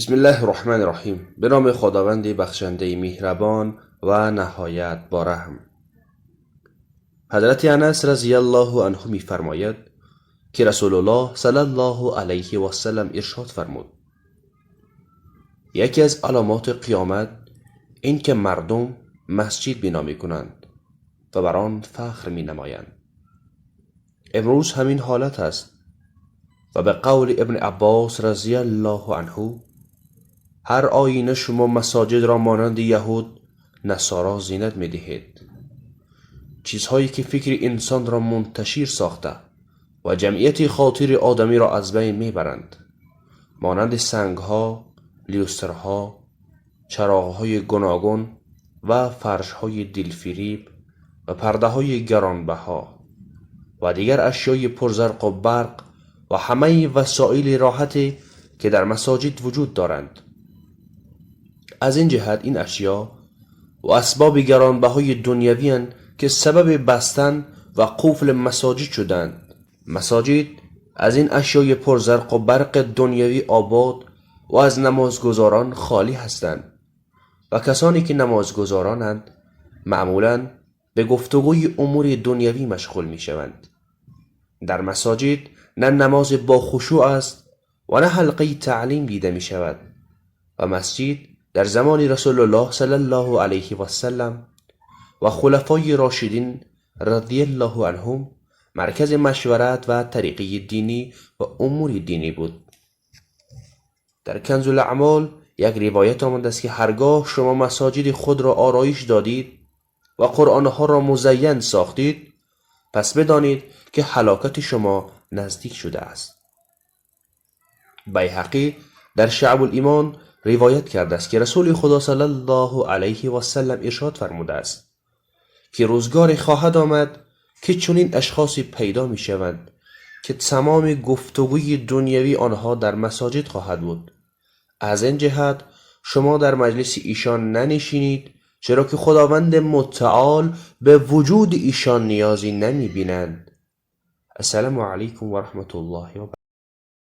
بسم الله الرحمن الرحیم. به نام خداوند بخشنده مهربان و نهایت با رحم. حضرت انس رضی الله عنه می‌فرماید که رسول الله صلی الله علیه و سلم ارشاد فرمود: یکی از علامات قیامت این که مردم مسجد بنا می‌کنند و بر آن فخر می‌نمایند. امروز همین حالت است و به قول ابن عباس رضی الله عنه: هر آینه شما مساجد را مانند یهود نصارا زینت می دهید. چیزهایی که فکر انسان را منتشر ساخته و جمعیت خاطر آدمی را از بین می برند، مانند سنگها، لیوسترها، چراغهای گوناگون و فرشهای دلفریب و پرده های گرانبها و دیگر اشیای پرزرق و برق و همه وسایل راحتی که در مساجد وجود دارند. از این جهت این اشیا و اسباب گرانبهای دنیوی اند که سبب بستن و قفل مساجد شدند. مساجد از این اشیای پرزرق و برق دنیوی آباد و از نمازگزاران خالی هستند و کسانی که نمازگزارانند معمولاً به گفتگوی امور دنیوی مشغول می شوند. در مساجد نه نماز با خشوع است و نه حلقه تعلیم دیده می شود و مسجد در زمان رسول الله صلی الله علیه و سلم و خلفای راشدین رضی الله عنهم مرکز مشورت و طریقه دینی و امور دینی بود. در کنز الاعمال یک روایت آمده است که هرگاه شما مساجد خود را آرایش دادید و قرآنها را مزین ساختید، پس بدانید که هلاکت شما نزدیک شده است. بیهقی در شعب الایمان روایت کرده است که رسول خدا صلی الله علیه و سلم ارشاد فرموده است که روزگاری خواهد آمد که چنین اشخاصی پیدا می شوند که تمام گفتگوی دنیوی آنها در مساجد خواهد بود. از این جهت شما در مجلس ایشان ننشینید، چرا که خداوند متعال به وجود ایشان نیازی نمی بینند. السلام علیکم و رحمت الله و